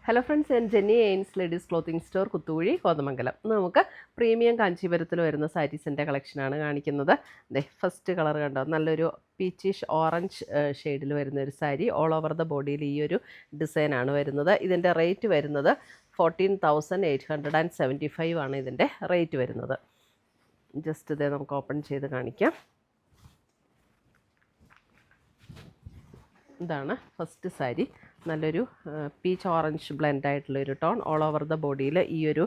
Hello friends, ഞാൻ Jenny Ains ladies clothing store Kuthukuzhy Kothamangalam. നമുക്ക് premium കാഞ്ചീപുരത്തിൽ വരുന്ന സാരീസിൻ്റെ കളക്ഷനാണ് കാണിക്കുന്നത്. ഫസ്റ്റ് കളർ കണ്ടോ, നല്ലൊരു പീച്ചിഷ് ഓറഞ്ച് ഷെയ്ഡിൽ വരുന്ന ഒരു സാരി. ഓൾ ഓവർ ദ ബോഡിയിൽ ഈ ഒരു ഡിസൈനാണ് വരുന്നത്. ഇതിൻ്റെ റേറ്റ് വരുന്നത് 14,875 ആണ് ഇതിൻ്റെ റേറ്റ് വരുന്നത്. ജസ്റ്റ് ഇതേ നമുക്ക് ഓപ്പൺ ചെയ്ത് കാണിക്കാം. ഇതാണ് ഫസ്റ്റ് സാരി. നല്ലൊരു പീച്ച് ഓറഞ്ച് ബ്ലെൻഡ് ആയിട്ടുള്ളൊരു ടോൺ. ഓൾ ഓവർ ദ ബോഡിയിൽ ഈ ഒരു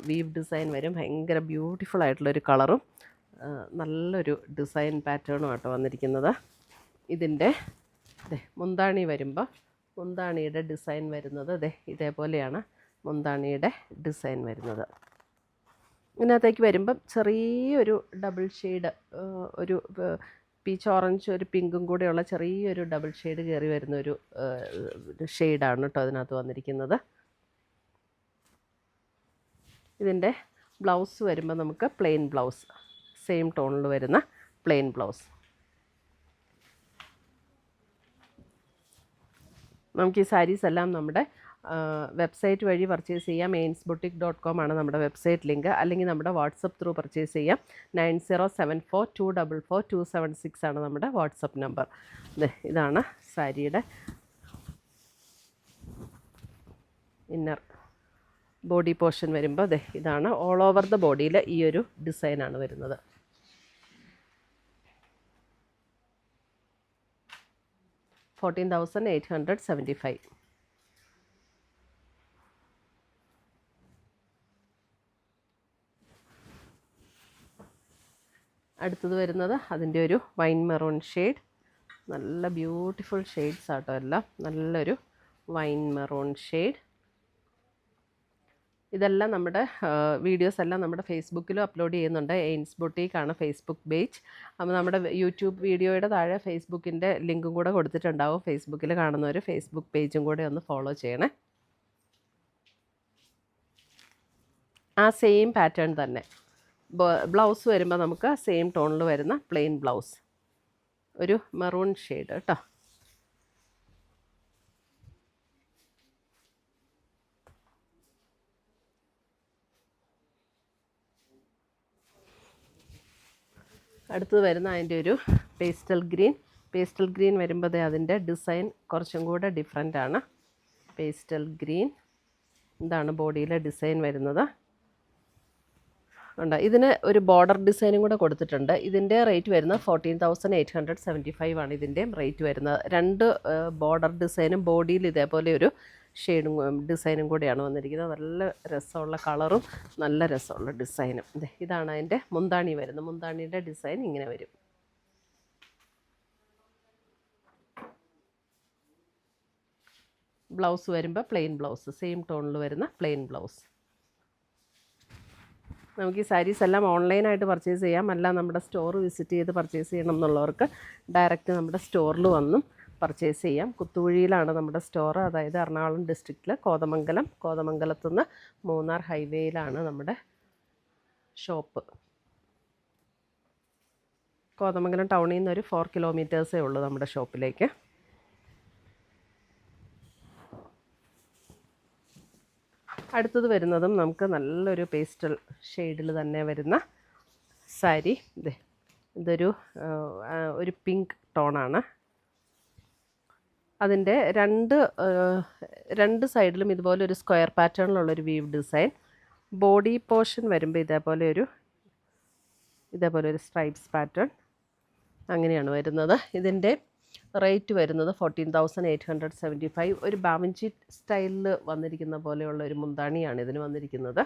വീവ് ഡിസൈൻ വരും. ഭയങ്കര ബ്യൂട്ടിഫുൾ ആയിട്ടുള്ളൊരു കളറും നല്ലൊരു ഡിസൈൻ പാറ്റേണും ആട്ടോ വന്നിരിക്കുന്നത്. ഇതിൻ്റെ മുന്താണി വരുമ്പോൾ മുന്താണിയുടെ ഡിസൈൻ വരുന്നത് ഇതേപോലെയാണ് മുന്താണിയുടെ ഡിസൈൻ വരുന്നത്. ഇതിനകത്തേക്ക് വരുമ്പം ചെറിയൊരു ഡബിൾ ഷെയ്ഡ്, ഒരു പീച്ച് ഓറഞ്ച് ഒരു പിങ്കും കൂടെയുള്ള ചെറിയൊരു ഡബിൾ ഷെയ്ഡ് കയറി വരുന്നൊരു ഷെയ്ഡാണ് കേട്ടോ അതിനകത്ത് വന്നിരിക്കുന്നത്. ഇതിൻ്റെ ബ്ലൗസ് വരുമ്പോൾ നമുക്ക് പ്ലെയിൻ ബ്ലൗസ്, സെയിം ടോണിൽ വരുന്ന പ്ലെയിൻ ബ്ലൗസ്. നമുക്ക് ഈ സാരീസ് എല്ലാം നമ്മുടെ വെബ്സൈറ്റ് വഴി പർച്ചേസ് ചെയ്യാം. ainsboutique.com ആണ് നമ്മുടെ വെബ്സൈറ്റ് ലിങ്ക്. അല്ലെങ്കിൽ നമ്മുടെ വാട്സപ്പ് ത്രൂ പർച്ചേസ് ചെയ്യാം. 9074244276 ആണ് നമ്മുടെ വാട്സപ്പ് നമ്പർ. ഇതാണ് സാരിയുടെ ഇന്നർ ബോഡി പോർഷൻ വരുമ്പോൾ ഇതാണ്. ഓൾ ഓവർ ദ ബോഡിയിൽ ഈ ഒരു ഡിസൈനാണ് വരുന്നത്. $14,875. അടുത്തത് വരുന്നത് അതിൻ്റെ ഒരു വൈൻ മെറൂൺ ഷെയ്ഡ്. നല്ല ബ്യൂട്ടിഫുൾ ഷെയ്ഡ്സ് ആട്ടോ എല്ലാം. നല്ലൊരു വൈൻ മെറൂൺ ഷെയ്ഡ്. ഇതെല്ലാം നമ്മുടെ വീഡിയോസ് എല്ലാം നമ്മുടെ ഫേസ്ബുക്കിലും അപ്ലോഡ് ചെയ്യുന്നുണ്ട്. എയിൻസ് ബൊട്ടീക്ക് ആണ് ഫേസ്ബുക്ക് പേജ്. അപ്പോൾ നമ്മുടെ യൂട്യൂബ് വീഡിയോയുടെ താഴെ ഫേസ്ബുക്കിൻ്റെ ലിങ്കും കൂടെ കൊടുത്തിട്ടുണ്ടാവും. ഫേസ്ബുക്കിൽ കാണുന്നവർ ഫേസ്ബുക്ക് പേജും കൂടെ ഒന്ന് ഫോളോ ചെയ്യണേ. ആ സെയിം പാറ്റേൺ തന്നെ. ബ്ലൗസ് വരുമ്പോൾ നമുക്ക് സെയിം ടോണിൽ വരുന്ന പ്ലെയിൻ ബ്ലൗസ്, ഒരു മെറൂൺ ഷെയ്ഡ് കേട്ടോ. അടുത്തത് വരുന്ന അതിൻ്റെ ഒരു പേസ്റ്റൽ ഗ്രീൻ. പേസ്റ്റൽ ഗ്രീൻ വരുമ്പോൾ അതിൻ്റെ ഡിസൈൻ കുറച്ചും കൂടെ ഡിഫറെൻ്റ് ആണ്. പേസ്റ്റൽ ഗ്രീൻ, ഇതാണ് ബോഡിയിലെ ഡിസൈൻ വരുന്നത്. ഉണ്ട്. ഇതിന് ഒരു ബോർഡർ ഡിസൈനും കൂടെ കൊടുത്തിട്ടുണ്ട്. ഇതിൻ്റെ റേറ്റ് വരുന്നത് 14,875 ആണ് ഇതിൻ്റെ റേറ്റ് വരുന്നത്. രണ്ട് ബോർഡർ ഡിസൈനും ബോഡിയിൽ ഇതേപോലെ ഒരു ഷെയ്ഡും ഡിസൈനും കൂടെയാണ് വന്നിരിക്കുന്നത്. നല്ല രസമുള്ള കളറും നല്ല രസമുള്ള ഡിസൈനും. ഇതാണ് അതിൻ്റെ മുന്താണി വരുന്നത്. മുന്താണിയുടെ ഡിസൈൻ ഇങ്ങനെ വരും. ബ്ലൗസ് വരുമ്പോൾ പ്ലെയിൻ ബ്ലൗസ്, സെയിം ടോണിൽ വരുന്ന പ്ലെയിൻ ബ്ലൗസ്. നമുക്ക് ഈ സാരീസ് എല്ലാം ഓൺലൈനായിട്ട് പർച്ചേസ് ചെയ്യാം. അല്ല നമ്മുടെ സ്റ്റോർ വിസിറ്റ് ചെയ്ത് പർച്ചേസ് ചെയ്യണം എന്നുള്ളവർക്ക് ഡയറക്റ്റ് നമ്മുടെ സ്റ്റോറിൽ വന്നും പർച്ചേസ് ചെയ്യാം. കുത്തുകുഴിയിലാണ് നമ്മുടെ സ്റ്റോർ. അതായത് എറണാകുളം ഡിസ്ട്രിക്റ്റിൽ കോതമംഗലത്തുനിന്ന് മൂന്നാർ ഹൈവേയിലാണ് നമ്മുടെ ഷോപ്പ്. കോതമംഗലം ടൗണിൽ നിന്ന് ഒരു 4 കിലോമീറ്റേഴ്സേ ഉള്ളൂ നമ്മുടെ ഷോപ്പിലേക്ക്. അടുത്തത് വരുന്നതും നമുക്ക് നല്ലൊരു പേസ്റ്റൽ ഷെയ്ഡിൽ തന്നെ വരുന്ന സാരി. ഇതൊരു പിങ്ക് ടോണാണ്. അതിൻ്റെ രണ്ട് സൈഡിലും ഇതുപോലെ ഒരു സ്ക്വയർ പാറ്റേണിലുള്ളൊരു വീവ് ഡിസൈൻ. ബോഡി പോർഷൻ വരുമ്പോൾ ഇതേപോലെ ഒരു സ്ട്രൈപ്സ് പാറ്റേൺ അങ്ങനെയാണ് വരുന്നത്. ഇതിൻ്റെ റേറ്റ് വരുന്നത് 14,875. ഒരു ബാവഞ്ചി സ്റ്റൈലിൽ വന്നിരിക്കുന്ന പോലെയുള്ള ഒരു മുന്താണിയാണ് ഇതിന് വന്നിരിക്കുന്നത്.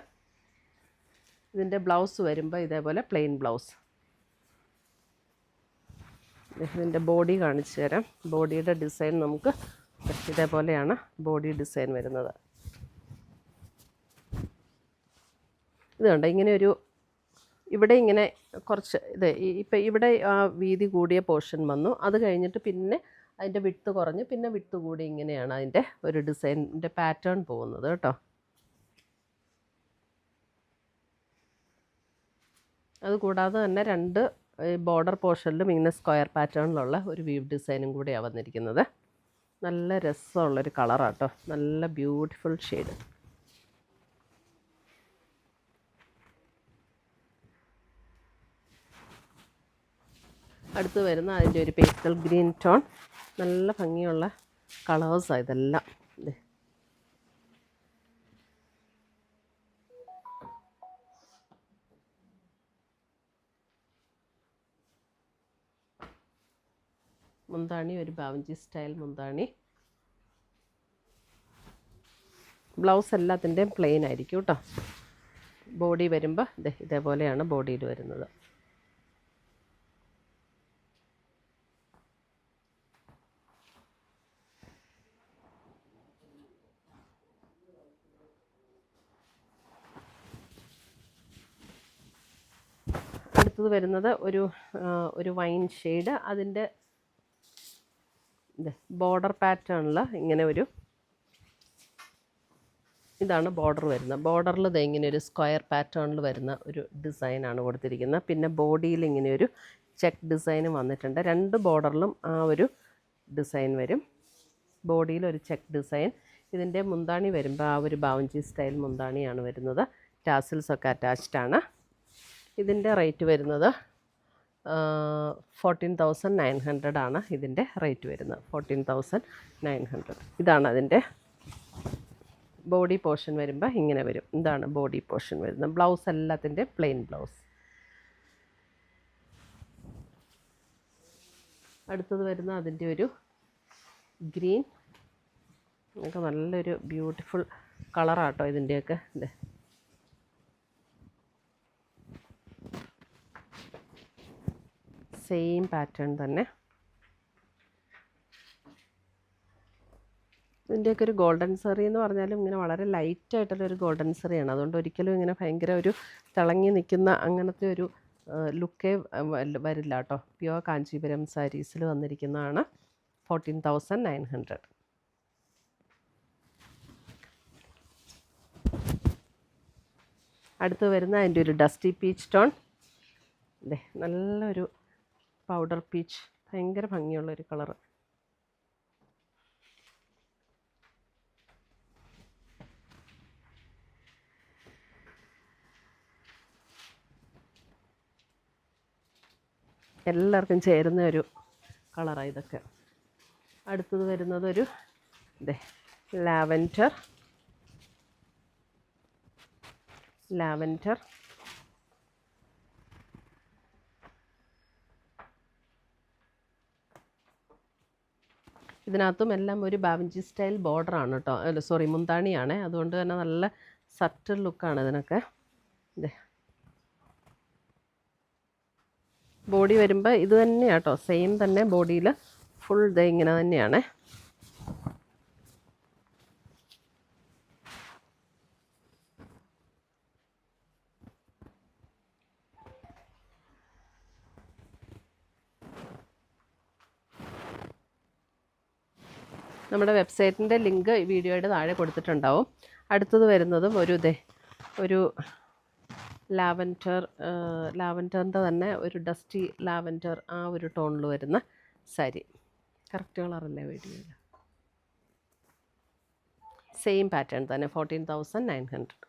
ഇതിൻ്റെ ബ്ലൗസ് വരുമ്പോൾ ഇതേപോലെ പ്ലെയിൻ ബ്ലൗസ്. ഇതിൻ്റെ ബോഡി കാണിച്ചു തരാം. ബോഡിയുടെ ഡിസൈൻ നമുക്ക് ഇതേപോലെയാണ് ബോഡി ഡിസൈൻ വരുന്നത്. ഇത് കണ്ടോ, ഇങ്ങനെ ഒരു ഇവിടെ ഇങ്ങനെ കുറച്ച് ഇപ്പം ഇവിടെ ആ വീതി കൂടിയ പോർഷൻ വന്നു. അത് കഴിഞ്ഞിട്ട് പിന്നെ അതിൻ്റെ വിട്ത് കുറഞ്ഞ് പിന്നെ വിട്ത് കൂടി ഇങ്ങനെയാണ് അതിൻ്റെ ഒരു ഡിസൈനിൻ്റെ പാറ്റേൺ പോകുന്നത് കേട്ടോ. അതുകൂടാതെ തന്നെ രണ്ട് ബോർഡർ പോർഷനിലും ഇങ്ങനെ സ്ക്വയർ പാറ്റേണിലുള്ള ഒരു വീവ് ഡിസൈനും കൂടിയാണ് വന്നിരിക്കുന്നത്. നല്ല രസമുള്ളൊരു കളറാട്ടോ, നല്ല ബ്യൂട്ടിഫുൾ ഷെയ്ഡ്. അടുത്ത് വരുന്ന അതിൻ്റെ ഒരു പേസ്റ്റൽ ഗ്രീൻ ടോൺ, നല്ല ഭംഗിയുള്ള കളേഴ്സാണ് ഇതെല്ലാം. മുന്താണി ഒരു ബാവഞ്ചി സ്റ്റൈൽ മുന്താണി. ബ്ലൗസ് എല്ലാത്തിൻ്റെയും പ്ലെയിൻ ആയിരിക്കും കേട്ടോ. ബോഡി വരുമ്പോൾ ഇതേപോലെയാണ് ബോഡിയിൽ വരുന്നത്. അടുത്തത് വരുന്നത് ഒരു വൈൻ ഷെയ്ഡ്. അതിൻ്റെ ബോർഡർ പാറ്റേണിൽ ഇങ്ങനെ ഇതാണ് ബോർഡർ വരുന്നത്. ബോർഡറിൽ ഇങ്ങനെ ഒരു സ്ക്വയർ പാറ്റേണിൽ വരുന്ന ഒരു ഡിസൈനാണ് കൊടുത്തിരിക്കുന്നത്. പിന്നെ ബോഡിയിൽ ഇങ്ങനെ ഒരു ചെക്ക് ഡിസൈനും വന്നിട്ടുണ്ട്. രണ്ട് ബോർഡറിലും ആ ഒരു ഡിസൈൻ വരും. ബോഡിയിൽ ഒരു ചെക്ക് ഡിസൈൻ. ഇതിൻ്റെ മുന്താണി വരുമ്പോൾ ആ ഒരു ബാവഞ്ചി സ്റ്റൈൽ മുന്താണിയാണ് വരുന്നത്. ടാസിൽസൊക്കെ അറ്റാച്ച്ഡ് ആണ്. ഇതിൻ്റെ റേറ്റ് വരുന്നത് 14,900 ആണ്. ഇതിൻ്റെ റേറ്റ് വരുന്നത് 14,900. ഇതാണ് അതിൻ്റെ ബോഡി പോർഷൻ വരുമ്പോൾ ഇങ്ങനെ വരും. ഇതാണ് ബോഡി പോർഷൻ വരുന്നത്. ബ്ലൗസ് എല്ലാത്തിൻ്റെ പ്ലെയിൻ ബ്ലൗസ്. അടുത്തത് വരുന്ന അതിൻ്റെ ഒരു ഗ്രീൻ, ഒക്കെ നല്ലൊരു ബ്യൂട്ടിഫുൾ കളറാട്ടോ ഇതിൻ്റെയൊക്കെ. സെയിം പാറ്റേൺ തന്നെ. ഇതിൻ്റെയൊക്കെ ഒരു ഗോൾഡൻ സെറി എന്ന് പറഞ്ഞാലും ഇങ്ങനെ വളരെ ലൈറ്റായിട്ടുള്ളൊരു ഗോൾഡൻ സെറിയാണ്. അതുകൊണ്ട് ഒരിക്കലും ഇങ്ങനെ ഭയങ്കര ഒരു തിളങ്ങി നിൽക്കുന്ന അങ്ങനത്തെ ഒരു ലുക്കേ വരില്ല കേട്ടോ. പ്യുവർ കാഞ്ചീപുരം സാരീസിൽ വന്നിരിക്കുന്നതാണ്. 14,900. അടുത്ത് വരുന്ന അതിൻ്റെ ഒരു ഡസ്റ്റി പീച്ച് ടോൺ. നല്ലൊരു പൗഡർ പീച്ച്, ഭയങ്കര ഭംഗിയുള്ളൊരു കളറ്. എല്ലാവർക്കും ചേരുന്ന ഒരു കളറാണ് ഇതൊക്കെ. അടുത്തത് വരുന്നതൊരു ലാവൻഡർ. ഇതിനകത്തും എല്ലാം ഒരു ബാവഞ്ചി സ്റ്റൈൽ ബോർഡറാണ് കേട്ടോ. സോറി, മുന്താണിയാണ്. അതുകൊണ്ട് തന്നെ നല്ല സട്ടിൽ ലുക്കാണ് ഇതിനൊക്കെ. ബോഡി വരുമ്പോൾ ഇത് തന്നെയാണ് കേട്ടോ, സെയിം തന്നെ ബോഡിയിൽ ഫുൾ ഇങ്ങനെ തന്നെയാണ്. നമ്മുടെ വെബ്സൈറ്റിൻ്റെ ലിങ്ക് ഈ വീഡിയോയുടെ താഴെ കൊടുത്തിട്ടുണ്ടാവും. അടുത്തത് വരുന്നതും ഒരു ലാവൻഡറിൻ്റെ തന്നെ ഒരു ഡസ്റ്റി ലാവൻഡർ, ആ ഒരു ടോണിൽ വരുന്ന സാരി. കറക്റ്റ് കളറല്ലേ വീഡിയോയിൽ? സെയിം പാറ്റേൺ തന്നെ 14,900.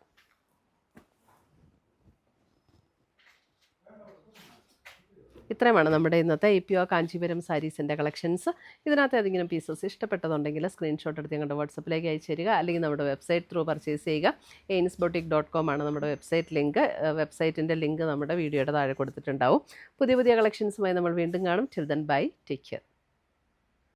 ഇത്രയുമാണ് നമ്മുടെ ഇന്നത്തെ പ്യുവർ കാഞ്ചീപുരം സാരീസിൻ്റെ കളക്ഷൻസ്. ഇതിനകത്ത് ഏതെങ്കിലും പീസസ് ഇഷ്ടപ്പെട്ടതുണ്ടെങ്കിൽ സ്ക്രീൻഷോട്ട് എടുത്ത് ഞങ്ങളുടെ വാട്സപ്പിലേക്ക് അയച്ചു തരിക, അല്ലെങ്കിൽ നമ്മുടെ വെബ്സൈറ്റ് ത്രൂ പർച്ചേസ് ചെയ്യുക. ainsboutique.com ആണ് നമ്മുടെ വെബ്സൈറ്റ് ലിങ്ക്. വെബ്സൈറ്റിൻ്റെ ലിങ്ക് നമ്മുടെ വീഡിയോയുടെ താഴെ കൊടുത്തിട്ടുണ്ടാവും. പുതിയ കളക്ഷൻസുമായി നമ്മൾ വീണ്ടും കാണും. Till then bye, take care.